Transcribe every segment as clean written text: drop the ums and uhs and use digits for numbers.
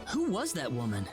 Who was that woman?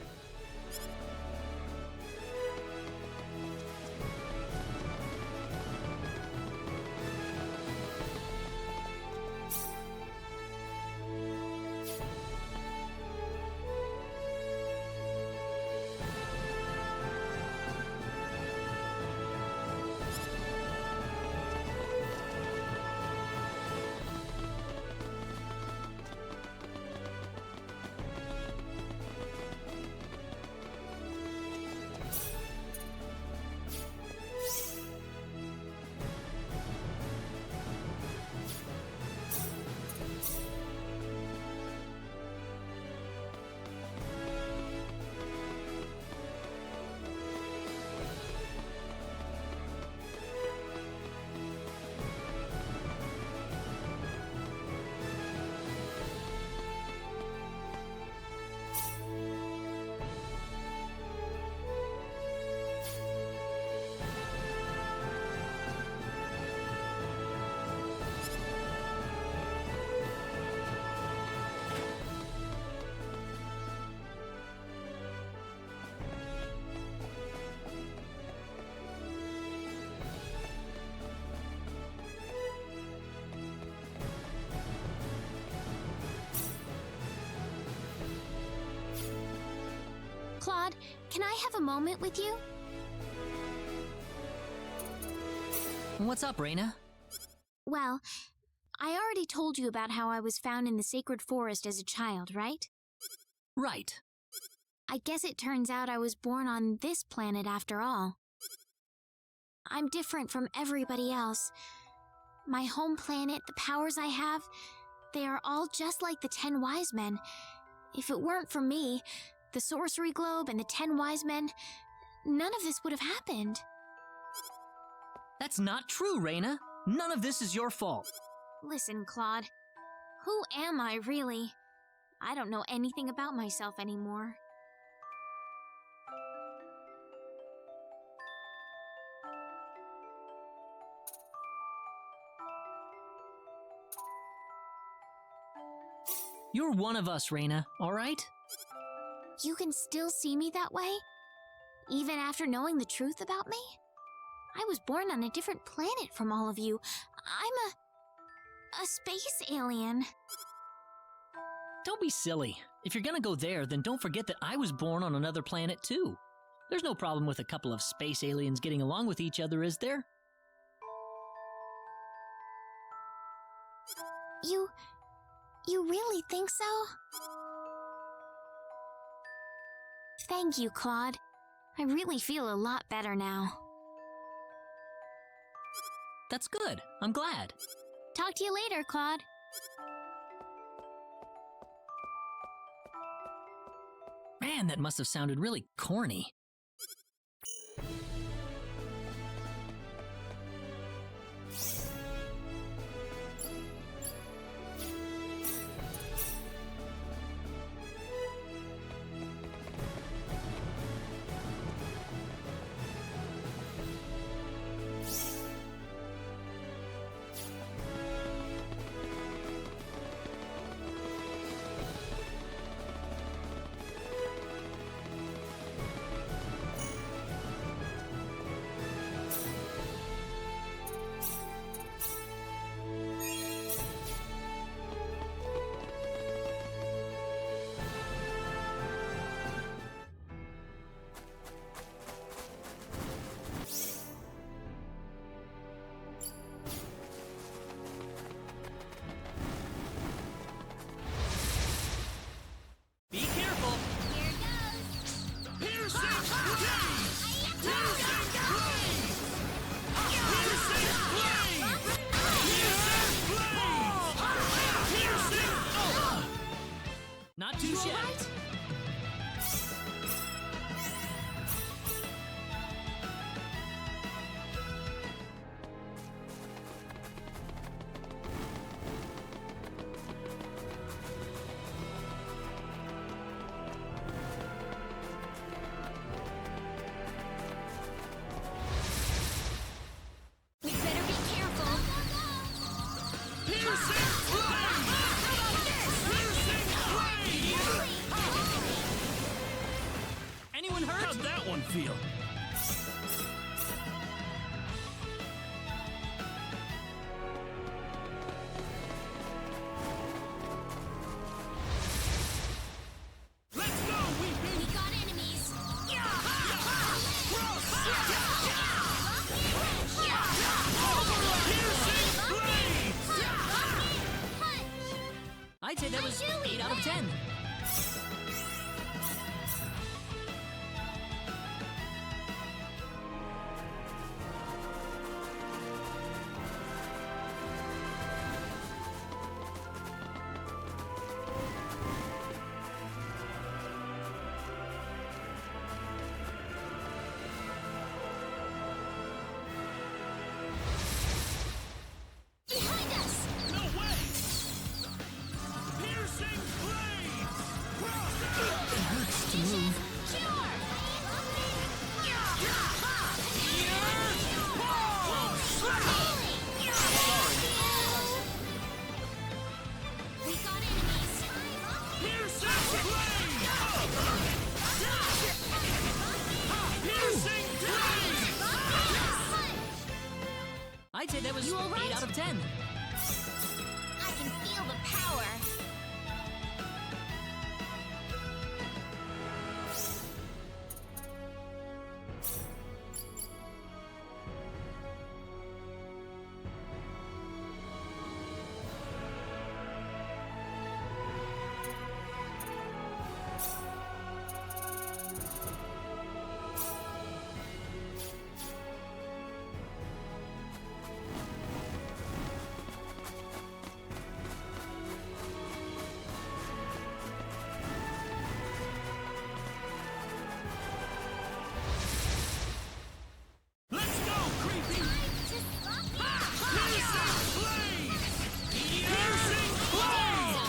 Claude, can I have a moment with you? What's up, Reina? Well, I already told you about how I was found in the sacred forest as a child, right? Right. I guess it turns out I was born on this planet after all. I'm different from everybody else. My home planet, the powers I have, they are all just like the 10 wise men. If it weren't for me, the sorcery globe and the 10 wise men, none of this would have happened. That's not true, Reina. None of this is your fault. Listen, Claude. Who am I, really? I don't know anything about myself anymore. You're one of us, Reina, all right? You can still see me that way? Even after knowing the truth about me? I was born on a different planet from all of you. I'm a space alien. Don't be silly. If you're gonna go there, then don't forget that I was born on another planet too. There's no problem with a couple of space aliens getting along with each other, is there? You really think so? Thank you, Claude. I really feel a lot better now. That's good. I'm glad. Talk to you later, Claude. Man, that must have sounded really corny. Be careful! Here goes! Piercing Blaze! Piercing Blaze! Piercing Blaze! Piercing Blaze! Not too shabby. We better be careful! Piercing Blaze! Piercing Blaze! feel. Let's go, Weeping! We got enemies. I'd say that was 8 out of 10. Behind us. No way! Piercing blades! It hurts to move. Cure. We got enemies. Piercing blades! Piercing blades! I'd say that was You all right? 8 out of 10. I can feel the power. Let's go, Creepy! Piercing blades! Piercing blades!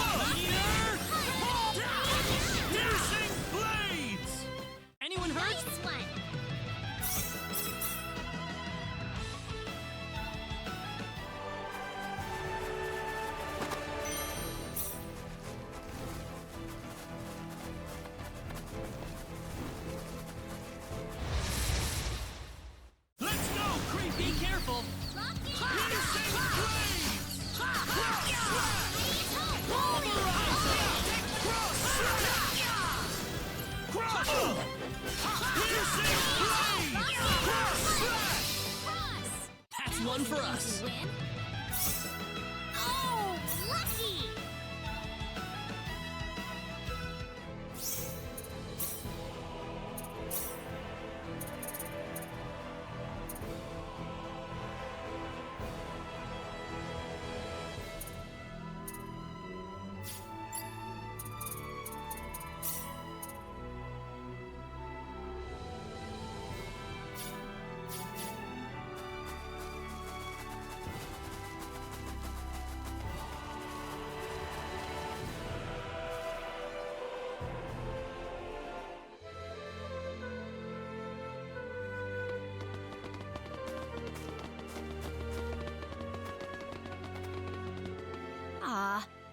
Piercing blades! Anyone hurt? Nice one. Let's go, Creepy! Be careful. Piercing blades! Piercing blades! Cross. That's one for us. Win. Oh, lucky.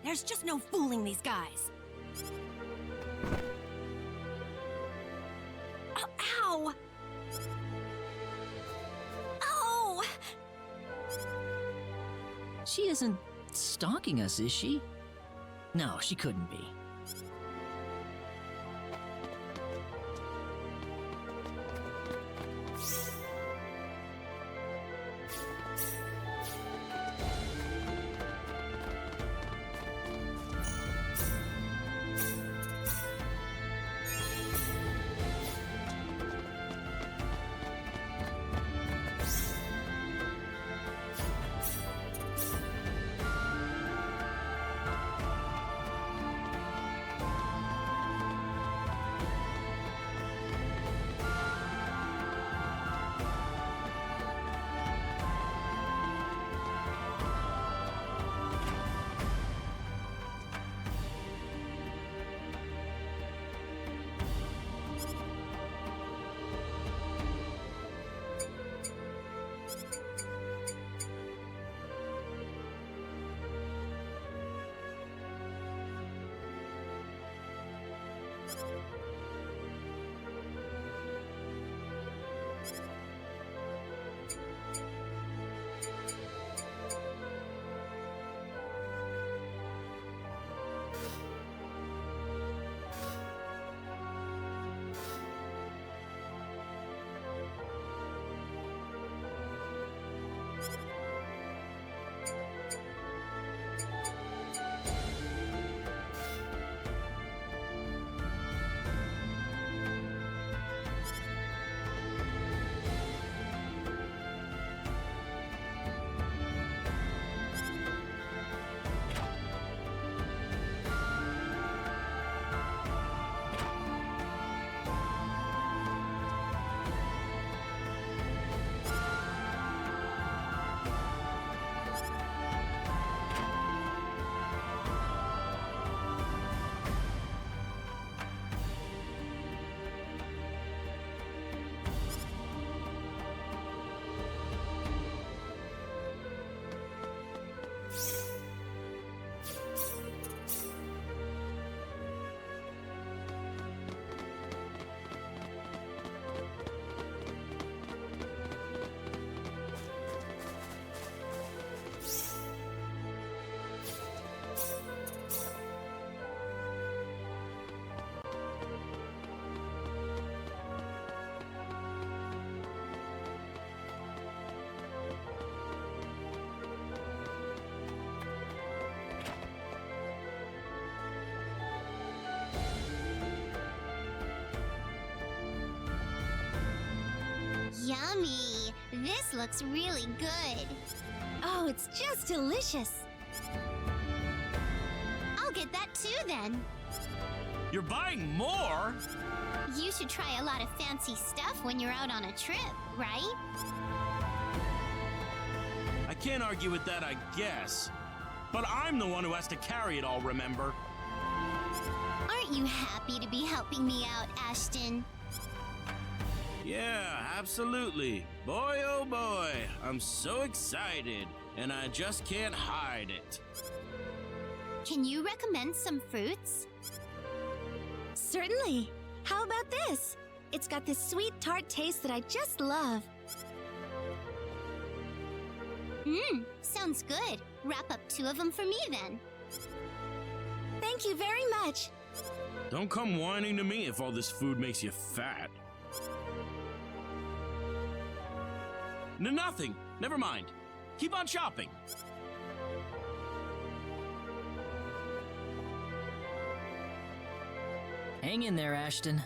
There's just no fooling these guys. Oh, ow! Oh! She isn't stalking us, is she? No, she couldn't be. Yummy! This looks really good. Oh, it's just delicious. I'll get that too then. You're buying more? You should try a lot of fancy stuff when you're out on a trip, right? I can't argue with that, I guess. But I'm the one who has to carry it all, remember? Aren't you happy to be helping me out, Ashton? Yeah, absolutely. Boy, oh boy, I'm so excited, and I just can't hide it. Can you recommend some fruits? Certainly. How about this? It's got this sweet tart taste that I just love. Sounds good. Wrap up 2 of them for me then. Thank you very much. Don't come whining to me if all this food makes you fat. Nothing. Never mind. Keep on shopping. Hang in there, Ashton.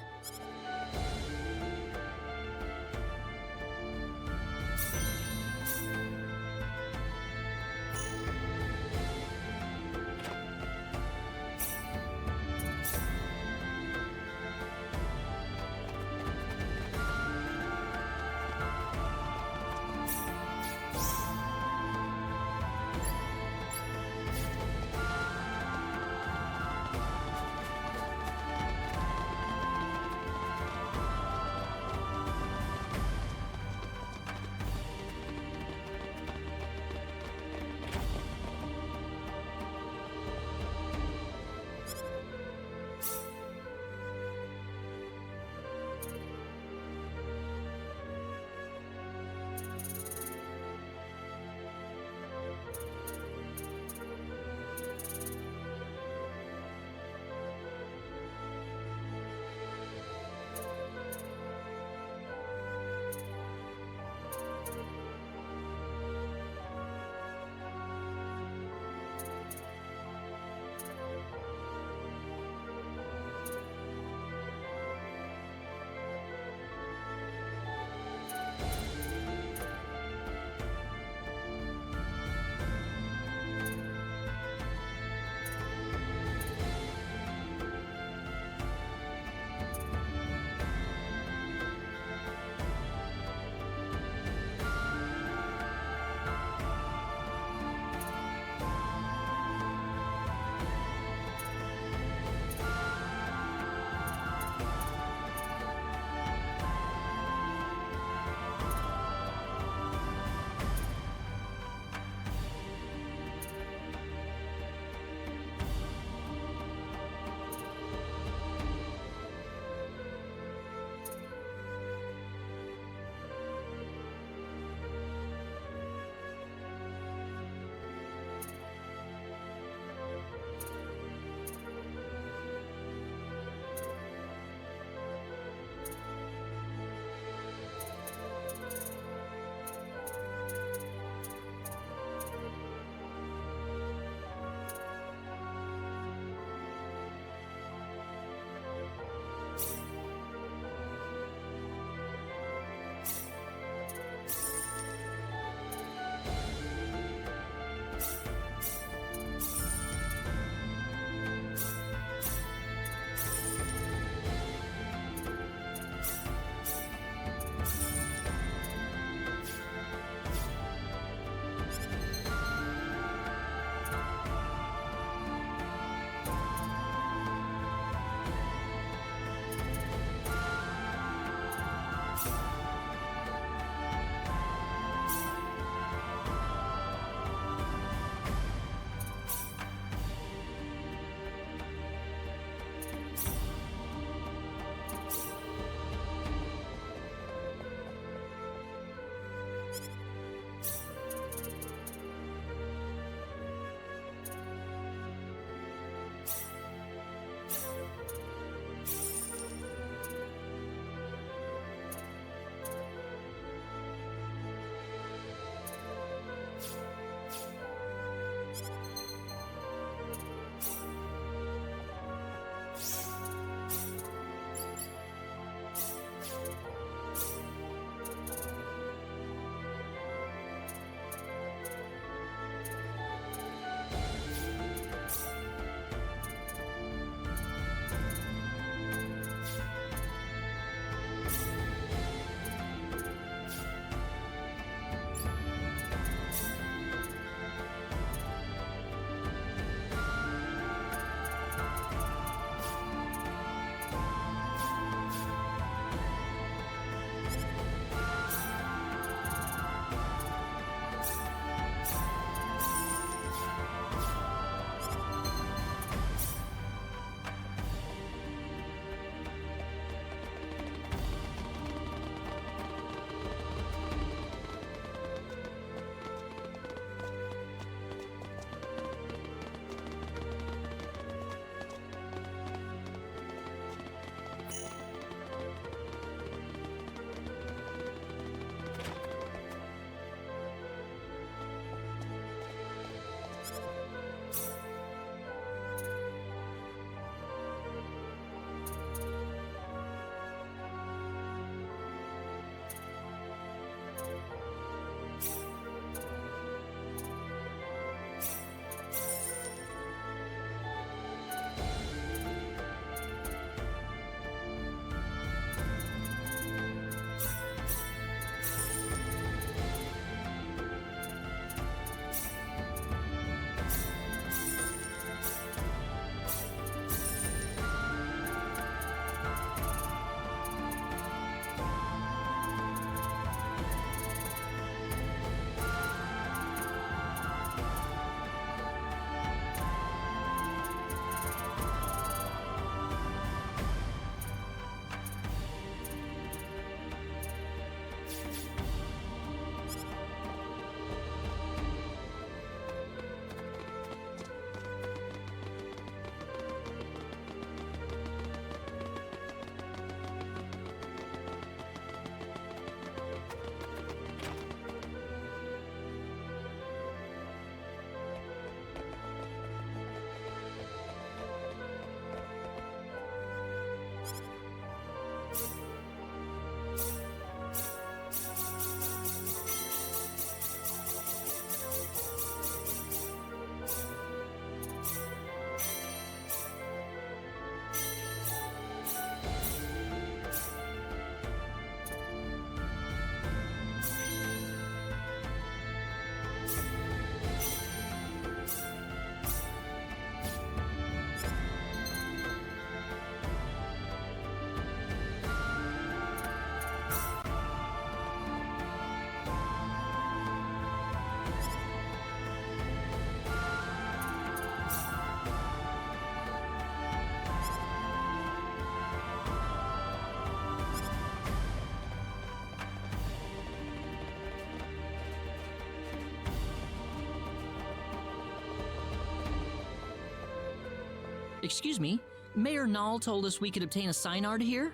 Excuse me, Mayor Nall told us we could obtain a Synard here?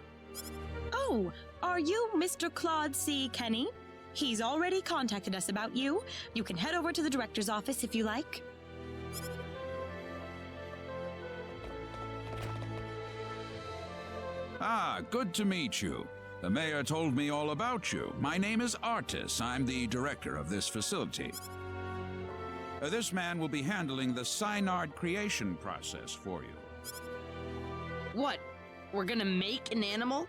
Oh, are you Mr. Claude C. Kenny? He's already contacted us about you. You can head over to the director's office if you like. Ah, good to meet you. The mayor told me all about you. My name is Artis. I'm the director of this facility. This man will be handling the Synard creation process for you. What? We're gonna make an animal?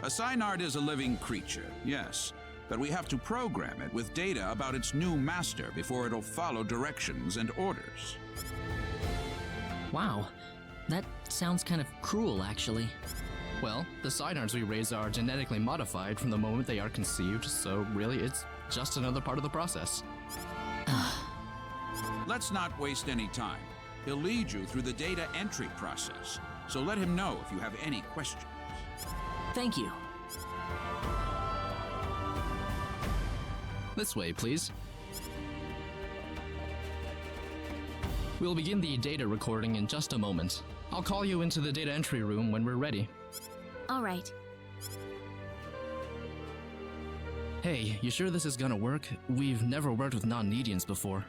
A Synard is a living creature, yes, but we have to program it with data about its new master before it'll follow directions and orders. Wow, that sounds kind of cruel, actually. Well, the Synards we raise are genetically modified from the moment they are conceived, so really it's just another part of the process. Let's not waste any time. He'll lead you through the data entry process, so let him know if you have any questions. Thank you. This way, please. We'll begin the data recording in just a moment. I'll call you into the data entry room when we're ready. All right. Hey, you sure this is gonna work? We've never worked with non-Nedians before.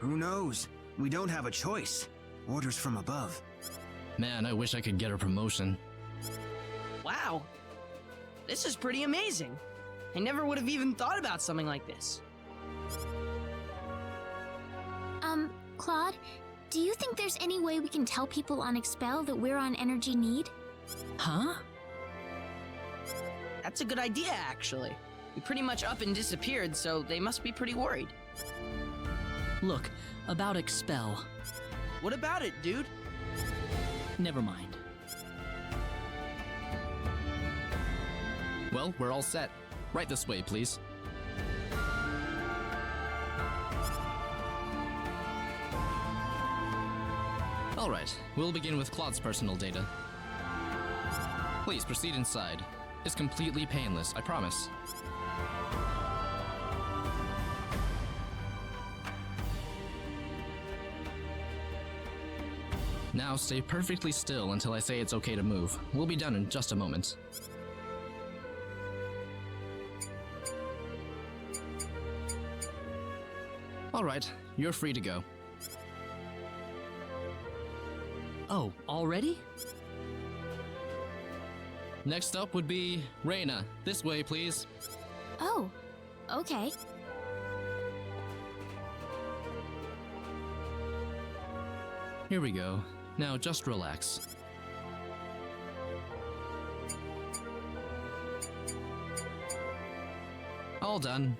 Who knows? We don't have a choice. Orders from above. Man, I wish I could get a promotion. Wow. This is pretty amazing. I never would have even thought about something like this. Claude, do you think there's any way we can tell people on Expel that we're on energy need? Huh? That's a good idea, actually. We pretty much up and disappeared, so they must be pretty worried. Look, about Expel. What about it, dude? Never mind. Well, we're all set. Right this way, please. All right, we'll begin with Claude's personal data. Please proceed inside. It's completely painless, I promise. Now stay perfectly still until I say it's okay to move. We'll be done in just a moment. All right, you're free to go. Oh, already? Next up would be Reina. This way, please. Oh, okay. Here we go. Now just relax. All done.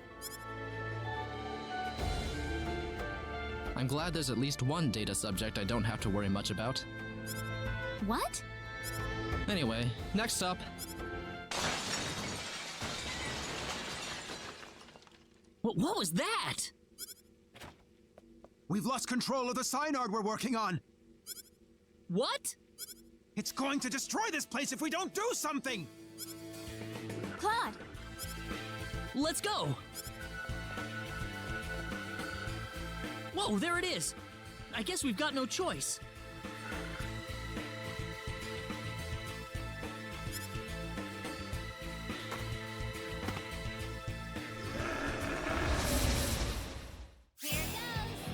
I'm glad there's at least one data subject I don't have to worry much about. What? Anyway, next up. What was that? We've lost control of the Synard we're working on. What? It's going to destroy this place if we don't do something! Claude! Let's go! Whoa, there it is! I guess we've got no choice.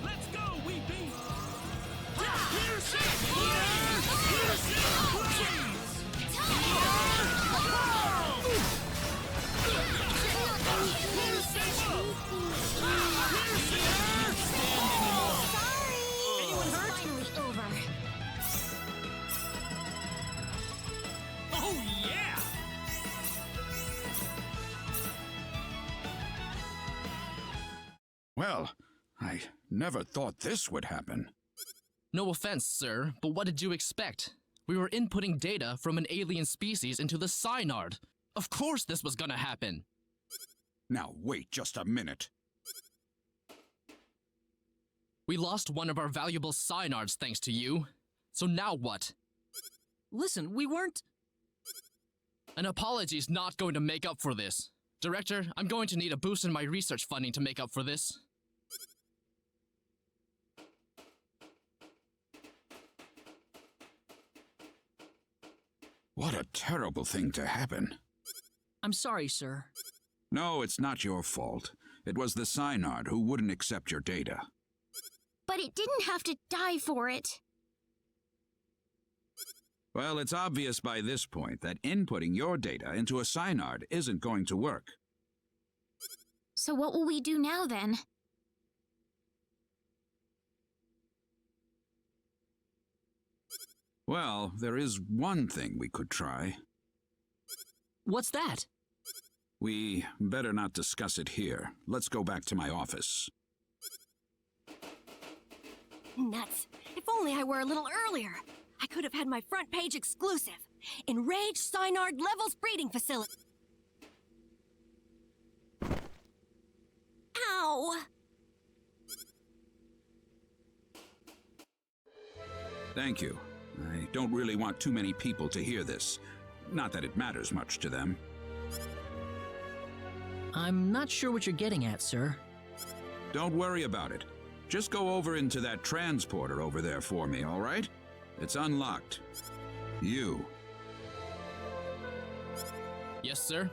Let's go, we beast! Anyone hurt? Finally over. Oh, yeah! Well, I never thought this would happen. No offense, sir, but what did you expect? We were inputting data from an alien species into the Synard. Of course this was gonna happen. Now wait just a minute. We lost one of our valuable Synards thanks to you. So now what? Listen, we weren't... An apology's not going to make up for this. Director, I'm going to need a boost in my research funding to make up for this. What a terrible thing to happen. I'm sorry, sir. No, it's not your fault. It was the Synard who wouldn't accept your data. But it didn't have to die for it. Well, it's obvious by this point that inputting your data into a Synard isn't going to work. So what will we do now, then? Well, there is one thing we could try. What's that? We better not discuss it here. Let's go back to my office. Nuts. If only I were a little earlier. I could have had my front page exclusive. Enraged Synard Levels Breeding Facility. Ow! Thank you. I don't really want too many people to hear this. Not that it matters much to them. I'm not sure what you're getting at, sir. Don't worry about it. Just go over into that transporter over there for me, all right? It's unlocked. You. Yes, sir.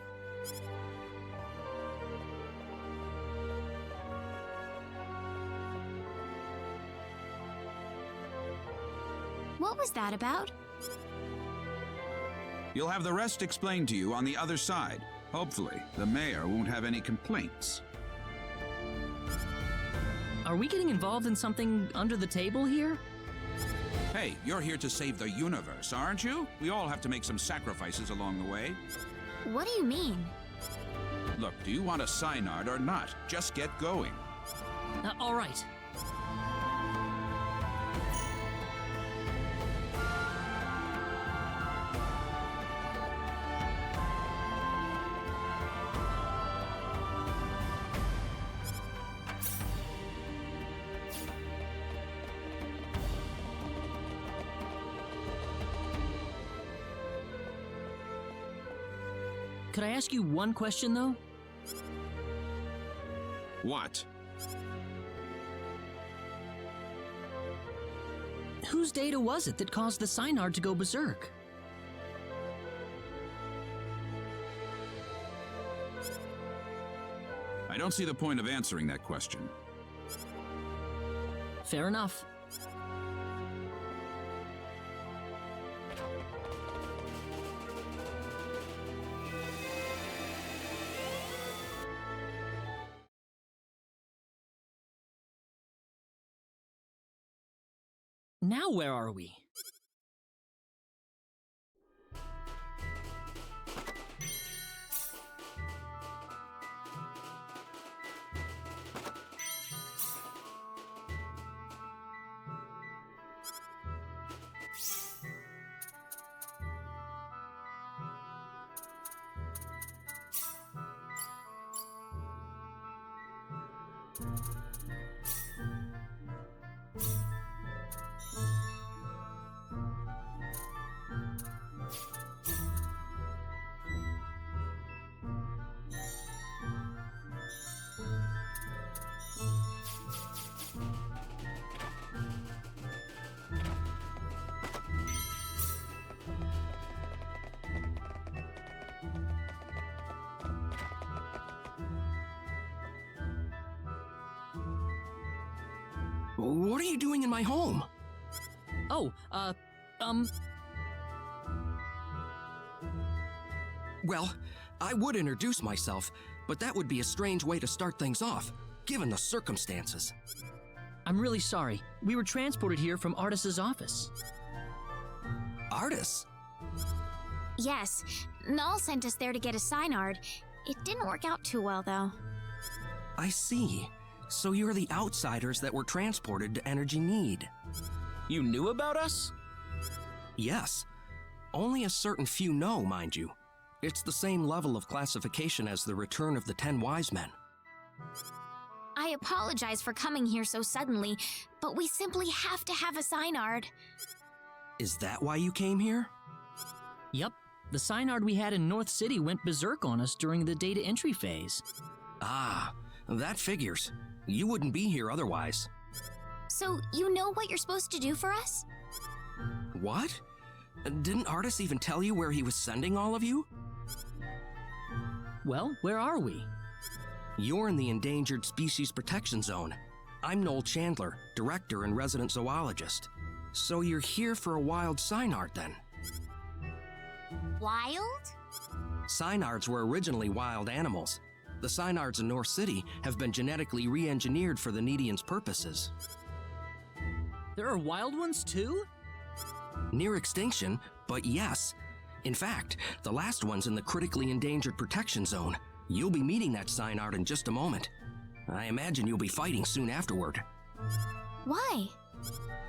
What was that about? You'll have the rest explained to you on the other side. Hopefully, the mayor won't have any complaints. Are we getting involved in something under the table here? Hey, you're here to save the universe, aren't you? We all have to make some sacrifices along the way. What do you mean? Look, do you want a Synard or not? Just get going. All right. Could I ask you one question, though? What? Whose data was it that caused the Synard to go berserk? I don't see the point of answering that question. Fair enough. Now where are we? What are you doing in my home? Oh, Well, I would introduce myself, but that would be a strange way to start things off, given the circumstances. I'm really sorry. We were transported here from Artis's office. Artis? Yes, Null sent us there to get a Synard. It didn't work out too well, though. I see. So you're the outsiders that were transported to Energy Need. You knew about us? Yes. Only a certain few know, mind you. It's the same level of classification as the Return of the 10 Wise Men. I apologize for coming here so suddenly, but we simply have to have a Synard. Is that why you came here? Yep. The Synard we had in North City went berserk on us during the data entry phase. Ah, that figures. You wouldn't be here otherwise. So, you know what you're supposed to do for us? What? Didn't Artis even tell you where he was sending all of you? Well, where are we? You're in the Endangered Species Protection Zone. I'm Noel Chandler, director and resident zoologist. So you're here for a wild Synard, then? Wild? Synards were originally wild animals. The Synards in North City have been genetically re-engineered for the Nedians' purposes. There are wild ones too? Near extinction, but yes. In fact, the last one's in the critically endangered protection zone. You'll be meeting that Synard in just a moment. I imagine you'll be fighting soon afterward. Why?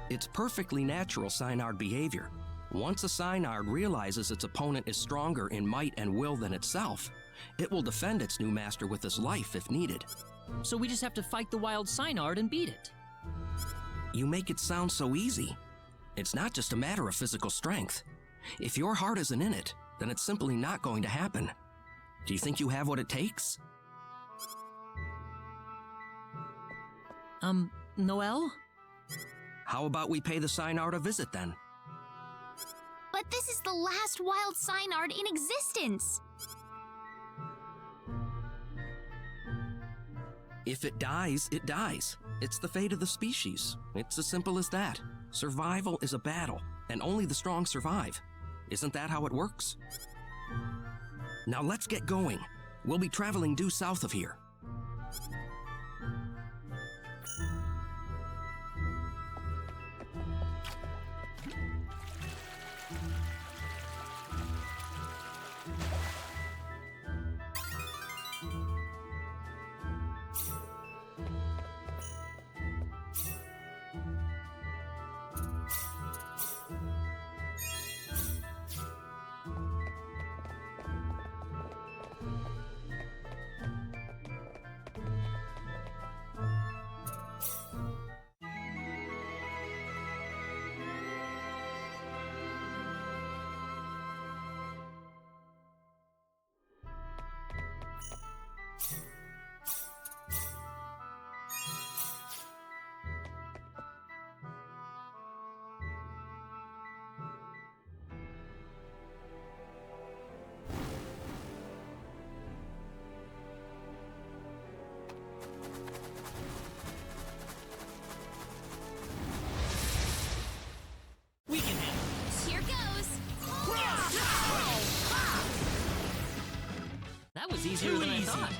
It's perfectly natural Synard behavior. Once a Synard realizes its opponent is stronger in might and will than itself, it will defend its new master with its life if needed. So we just have to fight the wild Synard and beat it. You make it sound so easy. It's not just a matter of physical strength. If your heart isn't in it, then it's simply not going to happen. Do you think you have what it takes? Noel? How about we pay the Synard a visit then? But this is the last wild Synard in existence. If it dies, it dies. It's the fate of the species. It's as simple as that. Survival is a battle, and only the strong survive. Isn't that how it works? Now let's get going. We'll be traveling due south of here. We can handle this. Here goes. That was easier than I thought.